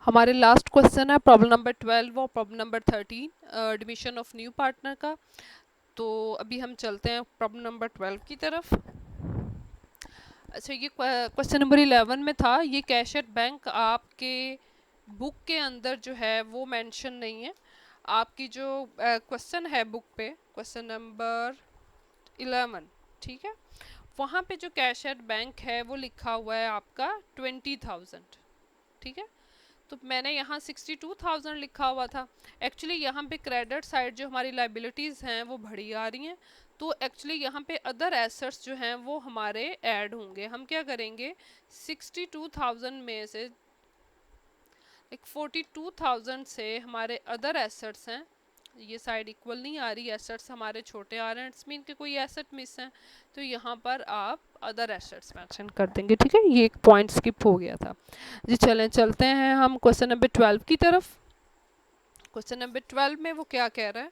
हमारे last question है problem number 12 और problem number 13 admission of new partner का। तो अभी हम चलते हैं प्रॉब्लम नंबर 12 की तरफ। अच्छा, ये क्वेश्चन नंबर 11 में था, ये कैश एट बैंक आपके बुक के अंदर जो है वो मेंशन नहीं है। आपकी जो क्वेश्चन है बुक पे, क्वेश्चन नंबर 11, ठीक है, वहाँ पे जो कैश एट बैंक है वो लिखा हुआ है आपका 20,000, ठीक है। तो मैंने यहाँ 62,000 लिखा हुआ था। एक्चुअली यहाँ पे क्रेडिट साइड जो हमारी लाइबिलिटीज़ हैं वो बढ़ी आ रही हैं, तो एक्चुअली यहाँ पे अदर एसेट्स जो हैं वो हमारे ऐड होंगे। हम क्या करेंगे, 62,000 में से एक 42,000 से हमारे अदर एसेट्स हैं, ये साइड इक्वल नहीं आ रही, एसेट्स हमारे छोटे आ रहे हैं, इट्स मीन कि कोई एसेट मिस है, तो यहाँ पर आप अदर एसेट्स मेंशन कर देंगे, ठीक है। ये एक पॉइंट स्किप हो गया था जी। चलते हैं हम क्वेश्चन नंबर 12 की तरफ। क्वेश्चन नंबर 12 में वो क्या कह रहा है,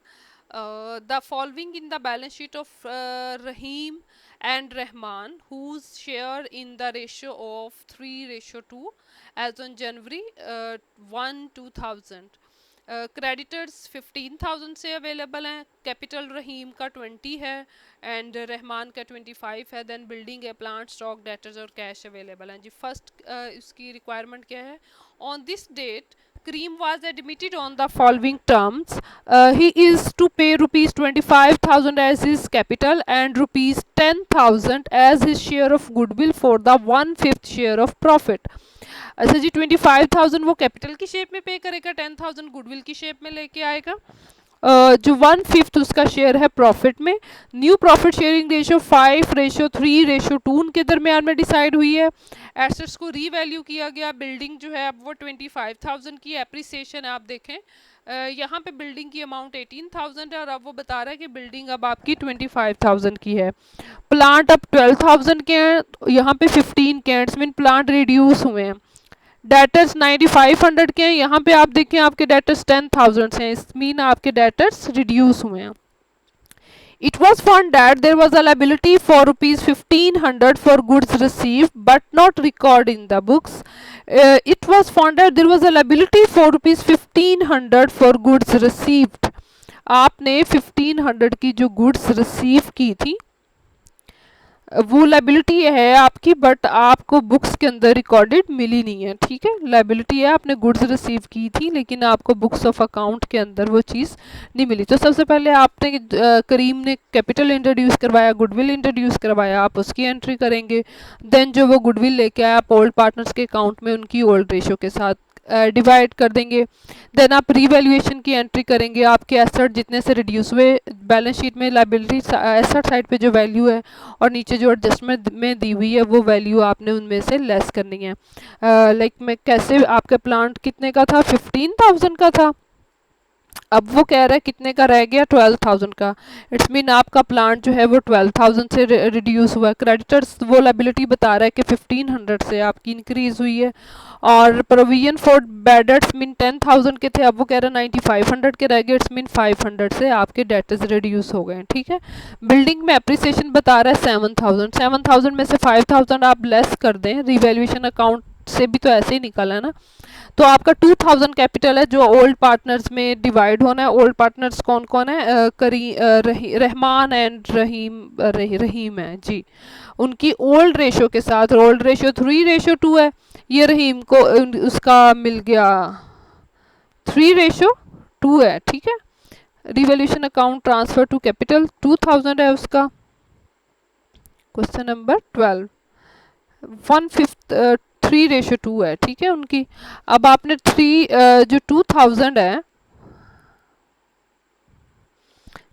the following in the balance sheet of Rahim and Rahman whose share in the ratio of 3:2 as on January 1, 2000। Creditors 15,000 से अवेलेबल हैं, कैपिटल रहीम का 20 है एंड रहमान का 25 है, देन बिल्डिंग है, प्लांट, स्टॉक, डेटर्स और कैश अवेलेबल हैं जी। फर्स्ट इसकी रिक्वायरमेंट क्या है, on this date Kareem was admitted on the following terms. He is to pay rupees 25,000 as his capital and rupees 10,000 as his share of goodwill for the 1/5 share of profit. अच्छा जी, 25,000 वो capital की shape में पे करेगा, 10,000 goodwill की shape में लेके आएगा। जो 1/5 उसका शेयर है प्रॉफिट में। न्यू प्रॉफिट शेयरिंग रेशियो 5:3:2 उनके दरमियान में डिसाइड हुई है। एसेट्स को रीवैल्यू किया गया, बिल्डिंग जो है अब वो 25,000 की एप्रिसिएशन है, आप देखें यहाँ पे बिल्डिंग की अमाउंट 18,000 है और अब वो बता रहा है कि बिल्डिंग अब आपकी 25,000 की है। प्लांट अब 12,000 के हैं, यहाँ पे 15 के हैं, मीन प्लांट रिड्यूस हुए हैं। डेटर्स 9500 के हैं, यहाँ पे आप देखें आपके डेटर्स 10,000 हैं, इस मीन आपके डेटर्स रिड्यूस हुए हैं। It was found that there was a liability for rupees 1,500 for goods received but not recorded in the books. It was found that there was a liability for rupees 1,500 for goods received. आपने 1,500 की जो goods receive की थी वो liability है आपकी, but आपको books के अंदर रिकॉर्डेड मिली नहीं है, ठीक है। लाइबिलिटी है, आपने गुड्स रिसीव की थी लेकिन आपको बुक्स ऑफ अकाउंट के अंदर वो चीज़ नहीं मिली। तो सबसे पहले आपने करीम ने कैपिटल इंट्रोड्यूस करवाया, गुडविल इंट्रोड्यूस करवाया, आप उसकी एंट्री करेंगे। देन जो वो गुडविल लेके आया आप ओल्ड पार्टनर्स के अकाउंट में उनकी ओल्ड रेशो के साथ डिवाइड कर देंगे। देन आप रीवैल्यूएशन की एंट्री करेंगे, आपके एसेट जितने से रिड्यूस हुए बैलेंस शीट में लाइबिलिटी एसेट साइड पे जो वैल्यू है और नीचे जो एडजस्टमेंट में दी हुई है वो वैल्यू आपने उनमें से लेस करनी है। लाइक मैं कैसे, आपका प्लांट कितने का था, 15,000 का था, अब वो कह रहा है कितने का रह गया, 12,000 का। इट्स मीन आपका प्लांट जो है वो 12,000 से रिड्यूस हुआ है। क्रेडिटर्स वो लाइबिलिटी बता रहा है कि 1,500 से आपकी इंक्रीज हुई है। और provision for bad debts mean 10,000 के थे, अब वो कह रहा है 9,500 के रह गए, इट्स मीन 500 से आपके डेटर्स रिड्यूस हो गए, ठीक है। बिल्डिंग में अप्रिसिएशन बता रहा है 7,000, 7,000 में से 5,000 आप लेस कर दें, रिवैल्यूएशन अकाउंट से भी तो ऐसे ही निकला है ना। तो आपका 2,000 कैपिटल है जो ओल्ड पार्टनर्स में डिवाइड होना है। ओल्ड पार्टनर्स कौन कौन है, रहमान एंड रहीम है जी। उनकी ओल्ड रेशो के साथ, ओल्ड रेशो 3:2 है, ये रहीम को उसका मिल गया 3:2 है, ठीक है। Revaluation account transfer to capital 2,000 है उसका। क्वेश्चन नंबर 12, 1/5 3:2 है, ठीक है उनकी। अब आपने जो 2,000 है,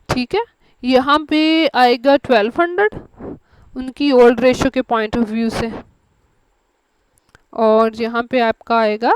ठीक है, यहाँ पे आएगा 1,200 उनकी ओल्ड रेशो के पॉइंट ऑफ व्यू से, और यहाँ पे आपका आएगा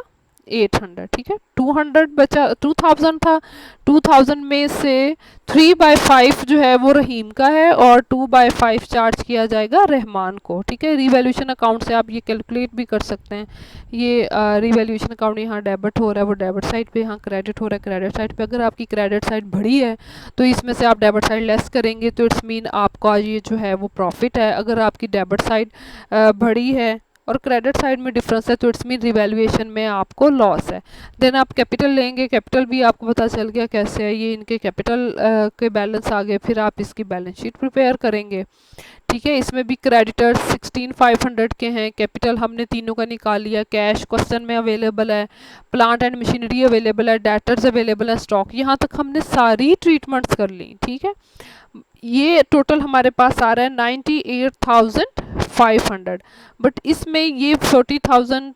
800, ठीक है। 200 बचा, 2,000 था, 2,000 में से 3/5 जो है वो रहीम का है और 2/5 चार्ज किया जाएगा रहमान को, ठीक है। रिवैल्यूएशन अकाउंट से आप ये कैलकुलेट भी कर सकते हैं। ये रिवैल्यूएशन अकाउंट यहाँ डेबिट हो रहा है वो डेबिट साइड पे, यहाँ क्रेडिट हो रहा है क्रेडिट साइड पे। अगर आपकी क्रेडिट साइड बढ़ी है तो इसमें से आप डेबिट साइड लेस करेंगे, तो इट्स मीन आपका ये जो है वो प्रॉफिट है। अगर आपकी डेबिट साइड बढ़ी है और क्रेडिट साइड में डिफरेंस है, तो इट्स मीन रिवैल्यूएशन में आपको लॉस है। देन आप कैपिटल लेंगे, कैपिटल भी आपको पता चल गया कैसे है, ये इनके कैपिटल के बैलेंस आ गए, फिर आप इसकी बैलेंस शीट प्रिपेयर करेंगे। ठीक है, इसमें भी क्रेडिटर्स 16,500 के हैं, कैपिटल हमने तीनों का निकाल लिया, कैश क्वेश्चन में अवेलेबल है, प्लांट एंड मशीनरी अवेलेबल है, डेटर्स अवेलेबल है, स्टॉक, यहाँ तक हमने सारी ट्रीटमेंट्स कर ली। ठीक है, ये टोटल हमारे पास आ रहा है 98,500, बट इसमें ये 40,000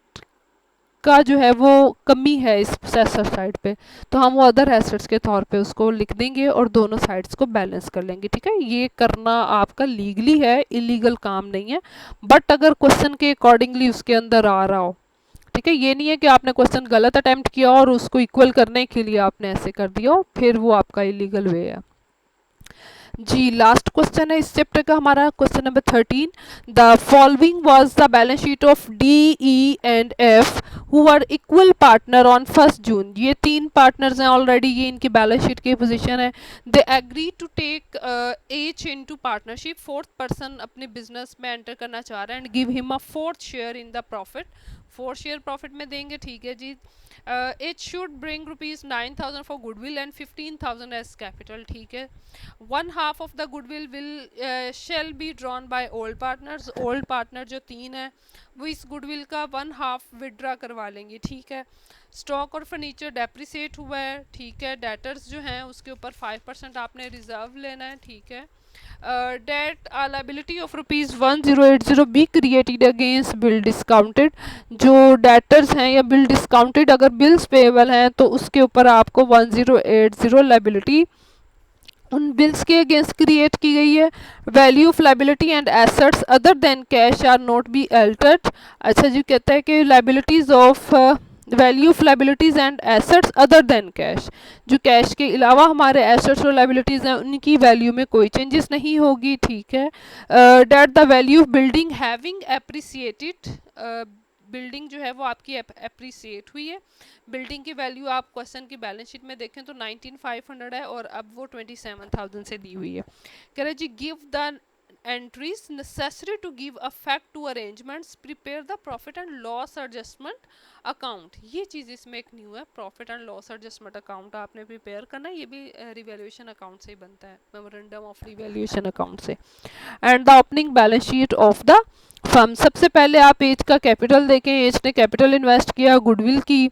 का जो है वो कमी है इस एसेट साइड पे, तो हम वो अदर एसेट्स के तौर पे उसको लिख देंगे और दोनों साइड्स को बैलेंस कर लेंगे। ठीक है, ये करना आपका लीगली है, इलीगल काम नहीं है, बट अगर क्वेश्चन के अकॉर्डिंगली उसके अंदर आ रहा हो, ठीक है, ये नहीं है कि आपने क्वेश्चन गलत अटेम्प्ट किया और उसको इक्वल करने के लिए आपने ऐसे कर दिया हो, फिर वो आपका इलीगल वे है। जी, लास्ट क्वेश्चन है इस चैप्टर का हमारा, question number 13। The following was the balance sheet of D, E and F who are equal partner on 1 June. ये तीन पार्टनर्स हैं ऑलरेडी, ये इनकी बैलेंस शीट की पोजीशन है। They agree to take H into partnership, fourth person अपने business में enter करना चाह रहा है, and give him a fourth share in the profit, fourth share profit में देंगे। ठीक है जी, it should bring ₹9,000 for goodwill and 15,000 as capital. ठीक है, one half of the goodwill will shall be drawn by old partners, old partner जो तीन है वो इस गुडविल का वन हाफ विड्रा करवा लेंगे। ठीक है, स्टॉक और फर्नीचर डेप्रिसिएट हुआ है। ठीक है, डेटर्स जो हैं उसके ऊपर 5% आपने रिजर्व लेना है। ठीक है, that liability of ₹1080 be created against bill discounted, जो डेटर्स हैं या बिल डिस्काउंटेड अगर बिल्स पेएबल हैं तो उसके ऊपर आपको 1080 लाइबिलिटी उन बिल्स के अगेंस्ट क्रिएट की गई है। Value of liability and assets other than cash are not be altered. अच्छा जी, कहता है कि liabilities of value of liabilities and assets other than cash, जो कैश के अलावा हमारे एसेट्स और लाइबिलिटीज हैं उनकी वैल्यू में कोई चेंजेस नहीं होगी। ठीक है, that the value of building having appreciated, building जो है वो आपकी एप्रिसिएट हुई है। बिल्डिंग की वैल्यू आप क्वेश्चन की बैलेंस शीट में देखें तो 19,500 है और अब वो 27,000 से दी हुई है। कह रहे जी, give the entries necessary to give affect to arrangements, prepare the profit and loss adjustment account. ये चीज़ इसमें एक न्यू है, profit and loss adjustment account आपने प्रिपेयर करना है, ये भी रिवैल्यूएशन अकाउंट से ही बनता है, मेमोरेंडम ऑफ रिवैल्यूएशन अकाउंट से। And the opening balance sheet of the firm, सबसे पहले आप एज का कैपिटल देखें, एज ने कैपिटल इन्वेस्ट किया, गुडविल की,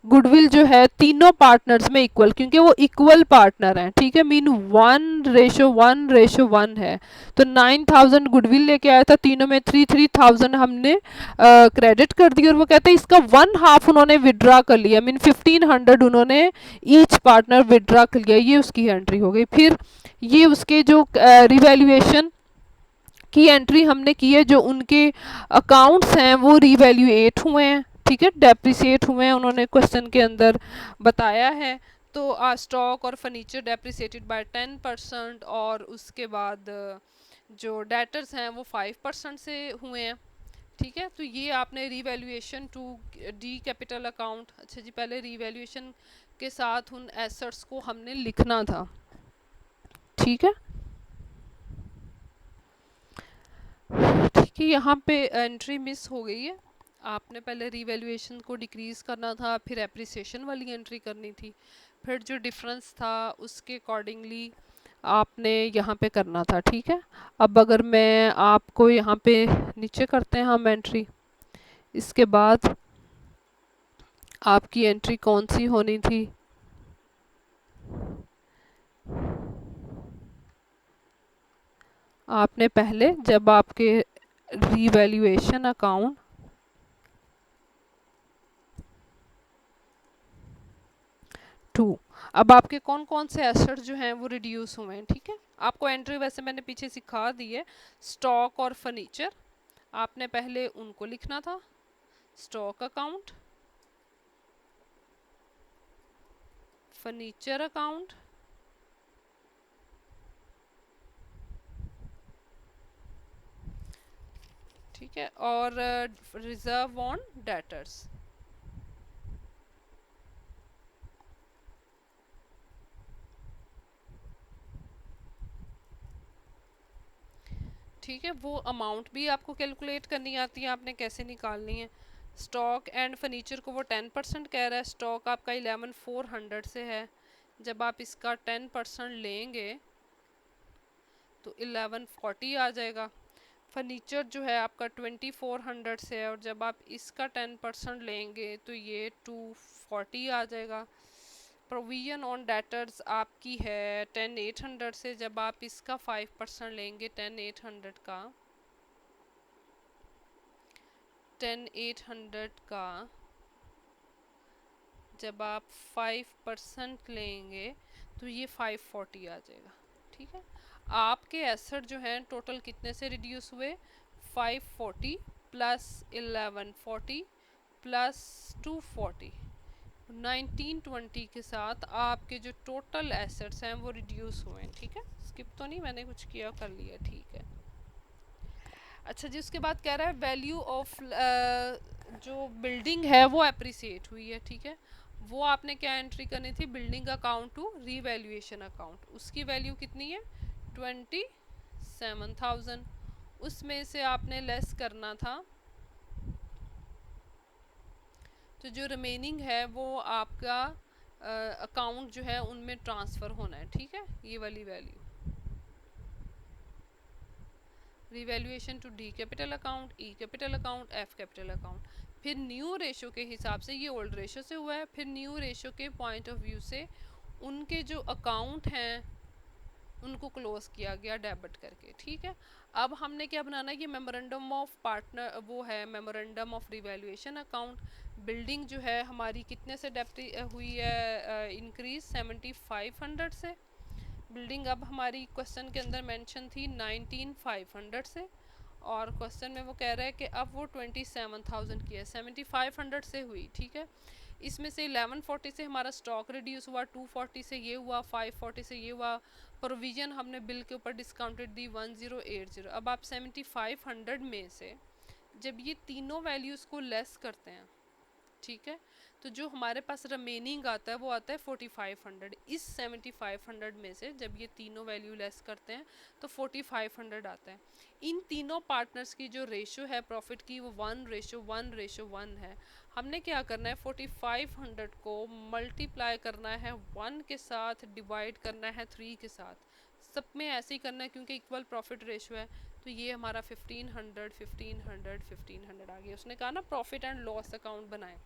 गुडविल जो है तीनों पार्टनर्स में इक्वल, क्योंकि वो इक्वल पार्टनर हैं। ठीक है, मीन 1:1:1 है, तो 9,000 गुडविल लेके आया था, तीनों में 3,000 हमने क्रेडिट कर दिया, और वो कहते हैं इसका वन हाफ उन्होंने विड्रा कर लिया, मीन 1,500 उन्होंने ईच पार्टनर विड्रा कर लिया, ये उसकी एंट्री हो गई। फिर ये उसके जो रिवैल्यूएशन की एंट्री हमने की है, जो उनके अकाउंट्स हैं वो रिवैल्यूएट हुए हैं। ठीक है, डेप्रिसिएट हुए हैं, उन्होंने क्वेश्चन के अंदर बताया है। तो स्टॉक और फर्नीचर डेप्रिसिएटेड बाय 10%, और उसके बाद जो डेटर्स हैं वो 5% से हुए हैं। ठीक है, तो ये आपने revaluation to D capital account, अच्छा जी, पहले रिवैल्यूएशन के साथ उन एसेट्स को हमने लिखना था। ठीक है, ठीक है, यहाँ पे एंट्री मिस हो गई है, आपने पहले रिवैल्यूएशन को डिक्रीज करना था, फिर एप्रिसिएशन वाली एंट्री करनी थी, फिर जो डिफरेंस था उसके अकॉर्डिंगली आपने यहाँ पे करना था। ठीक है, अब अगर मैं आपको यहाँ पे नीचे करते हैं हम एंट्री, इसके बाद आपकी एंट्री कौन सी होनी थी, आपने पहले जब आपके रिवैल्यूएशन अकाउंट 2, अब आपके कौन कौन से एसेट जो हैं वो रिड्यूस हुए हैं। ठीक है, आपको एंट्री वैसे मैंने पीछे सिखा दी है, स्टॉक और फर्नीचर आपने पहले उनको लिखना था, स्टॉक अकाउंट, फर्नीचर अकाउंट, ठीक है, और रिजर्व ऑन डेटर्स। ठीक है, वो अमाउंट भी आपको कैलकुलेट करनी आती है, आपने कैसे निकालनी है। स्टॉक एंड फर्नीचर को वो 10% कह रहा है, स्टॉक आपका 11,400 से है, जब आप इसका 10% लेंगे तो 1140 आ जाएगा। फर्नीचर जो है आपका 2400 से है, और जब आप इसका 10% लेंगे तो ये 240 आ जाएगा। प्रोविजन ऑन डेटर्स आपकी है 10,800 से, जब आप इसका 5% लेंगे 10,800 का जब आप 5% लेंगे तो ये 540 आ जाएगा। ठीक है, आपके एसेट जो हैं टोटल कितने से रिड्यूस हुए, 540 प्लस 1140 प्लस 240, 1920 के साथ आपके जो टोटल एसेट्स हैं वो रिड्यूस हुए हैं। ठीक है, स्किप तो नहीं मैंने कुछ किया, कर लिया, ठीक है। अच्छा जी, उसके बाद कह रहा है वैल्यू ऑफ जो बिल्डिंग है वो अप्रिसिएट हुई है। ठीक है, वो आपने क्या एंट्री करनी थी, building account to revaluation account, उसकी वैल्यू कितनी है 27,000, उसमें से आपने लेस करना था, तो जो रिमेनिंग है वो आपका अकाउंट जो है उनमें ट्रांसफ़र होना है। ठीक है, ये वाली value revaluation to D capital account, E capital account, F capital account. फिर न्यू रेशो के हिसाब से, ये ओल्ड रेशो से हुआ है, फिर न्यू रेशो के पॉइंट ऑफ व्यू से उनके जो अकाउंट हैं उनको क्लोज किया गया डेबिट करके। ठीक है, अब हमने क्या बनाना है, ये मेमोरेंडम ऑफ पार्टनर वो है, memorandum of revaluation account. Building जो है हमारी कितने से डेप्ट हुई है, इंक्रीज 7,500 से। बिल्डिंग अब हमारी क्वेश्चन के अंदर मेंशन थी 19,500 से, और क्वेश्चन में वो कह रहा है कि अब वो 27,000 की है, 7,500 से हुई। ठीक है, इसमें से 1140 से हमारा स्टॉक रिड्यूस हुआ, 240 से ये हुआ, 540 से ये हुआ, प्रोविजन हमने बिल के ऊपर डिस्काउंटेड दी 1080। अब आप 7,500 में से जब ये तीनों वैल्यूज़ को लेस करते हैं, ठीक है, तो जो हमारे पास रिमेनिंग आता है वो आता है 4,500। इस 7,500 में से जब ये तीनों वैल्यू लेस करते हैं तो 4,500 आता है। इन तीनों पार्टनर्स की जो रेशो है प्रॉफिट की वो 1:1:1 है। हमने क्या करना है, 4,500 को मल्टीप्लाई करना है 1 के साथ, डिवाइड करना है 3 के साथ, सब में ऐसे ही करना है क्योंकि इक्वल प्रॉफिट रेशो है। तो ये हमारा 1,500 1,500 1,500 आ गया। उसने कहा ना प्रॉफिट एंड लॉस अकाउंट बनाए।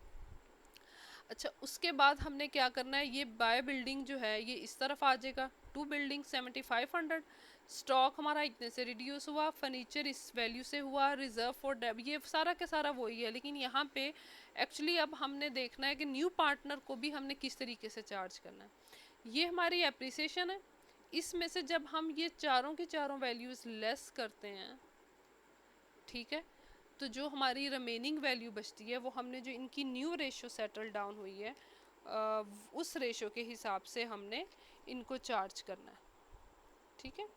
अच्छा, उसके बाद हमने क्या करना है, ये बाय बिल्डिंग जो है ये इस तरफ आ जाएगा, टू बिल्डिंग 7,500, स्टॉक हमारा इतने से रिड्यूस हुआ, फर्नीचर इस वैल्यू से हुआ, रिजर्व फॉर डेब, ये सारा का सारा वही है। लेकिन यहाँ पे एक्चुअली अब हमने देखना है कि न्यू पार्टनर को भी हमने किस तरीके से चार्ज करना है। ये हमारी एप्रिसिएशन है, इसमें से जब हम ये चारों की चारों वैल्यूज़ लेस करते हैं, ठीक है, तो जो हमारी रिमेनिंग वैल्यू बचती है वो हमने जो इनकी न्यू रेशो सेटल डाउन हुई है उस रेशो के हिसाब से हमने इनको चार्ज करना है। ठीक है,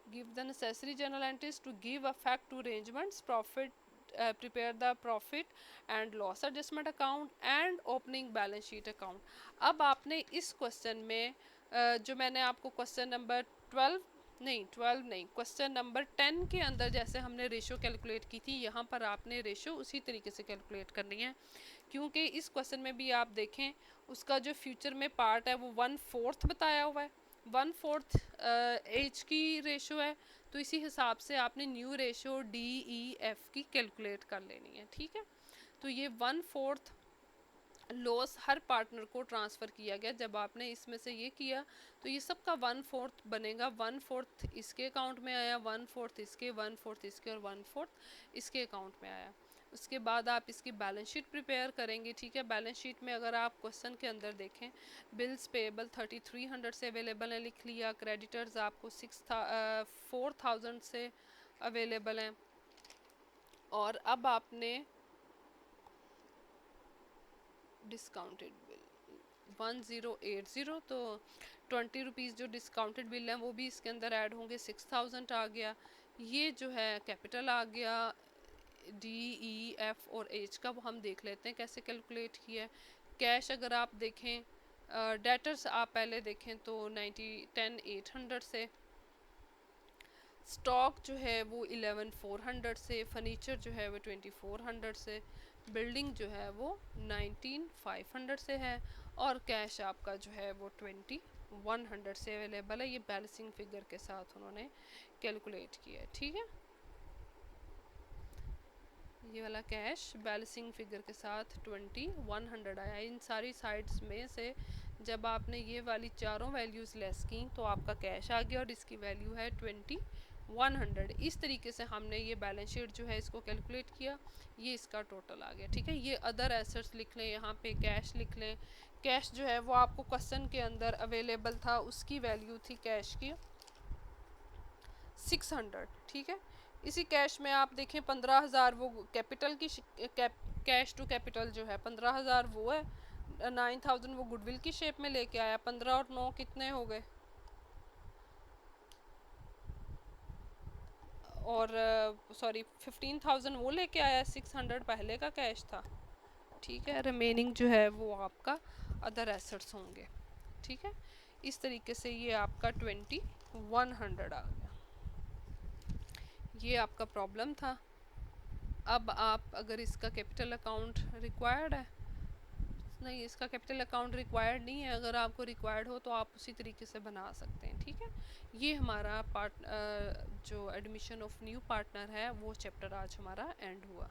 give the necessary journal entries to give affect to arrangements, profit prepare the profit and loss adjustment account and opening balance sheet account. अब आपने इस क्वेश्चन में जो मैंने आपको क्वेश्चन नंबर 12 नहीं, क्वेश्चन नंबर 10 के अंदर जैसे हमने रेशो कैलकुलेट की थी, यहाँ पर आपने रेशो उसी तरीके से कैलकुलेट करनी है, क्योंकि इस क्वेश्चन में भी आप देखें उसका जो फ्यूचर में पार्ट है वो 1/4 बताया हुआ है, 1/4 एज की रेशो है, तो इसी हिसाब से आपने न्यू रेशो DEF की कैलकुलेट कर लेनी है। ठीक है, तो ये 1/4 लॉस हर पार्टनर को ट्रांसफ़र किया गया। जब आपने इसमें से ये किया तो ये सबका 1/4 बनेगा, 1/4 इसके अकाउंट में आया, 1/4 इसके, 1/4 इसके और 1/4 इसके अकाउंट में आया। उसके बाद आप इसकी बैलेंस शीट प्रिपेयर करेंगे। ठीक है, बैलेंस शीट में अगर आप क्वेश्चन के अंदर देखें, बिल्स पेबल 3,300 से अवेलेबल है, लिख लिया। क्रेडिटर्स आपको 4,000 से अवेलेबल हैं। और अब आपने डिस्काउंटेड बिल 1080, तो 20 रुपीज़ जो डिस्काउंटेड बिल है वो भी इसके अंदर ऐड होंगे, 6,000 आ गया। ये जो है कैपिटल आ गया, DEF और H का वो हम देख लेते हैं कैसे कैलकुलेट किया है। कैश अगर आप देखें, डेटर्स आप पहले देखें तो 10,800 से, स्टॉक जो है वो 11,400 से, फर्नीचर जो है वो 2,400 से, बिल्डिंग जो है वो 19,500 से है, और कैश आपका जो है वो 2,100 से अवेलेबल है। ये बैलेंसिंग फिगर के साथ उन्होंने कैलकुलेट किया है, ठीक है। ये वाला कैश बैलेंसिंग फिगर के साथ 2,100 आया। इन सारी साइड्स में से जब आपने ये वाली चारों वैल्यूज़ लेस की तो आपका कैश आ गया, और इसकी वैल्यू है 2,100। इस तरीके से हमने ये बैलेंस शीट जो है इसको कैलकुलेट किया, ये इसका टोटल आ गया, ठीक है। ये अदर एसेट्स लिख लें, यहाँ पे कैश लिख लें। कैश जो है वो आपको क्वेश्चन के अंदर अवेलेबल था, उसकी वैल्यू थी कैश की 600, ठीक है। इसी कैश में आप देखें 15,000 वो कैपिटल की कैश टू कैपिटल जो है 15,000 वो है, 9,000 वो गुडविल की शेप में लेके आया। 15 और 9 कितने हो गए, और सॉरी 15,000 वो लेके आया, 600 पहले का कैश था, ठीक है। रिमेनिंग जो है वो आपका अदर एसेट्स होंगे, ठीक है। इस तरीके से ये आपका 2,100 आ गया। ये आपका प्रॉब्लम था। अब आप अगर इसका कैपिटल अकाउंट रिक्वायर्ड है, नहीं इसका कैपिटल अकाउंट रिक्वायर्ड नहीं है, अगर आपको रिक्वायर्ड हो तो आप उसी तरीके से बना सकते हैं, ठीक है। ये हमारा जो एडमिशन ऑफ न्यू पार्टनर है वो चैप्टर आज हमारा एंड हुआ।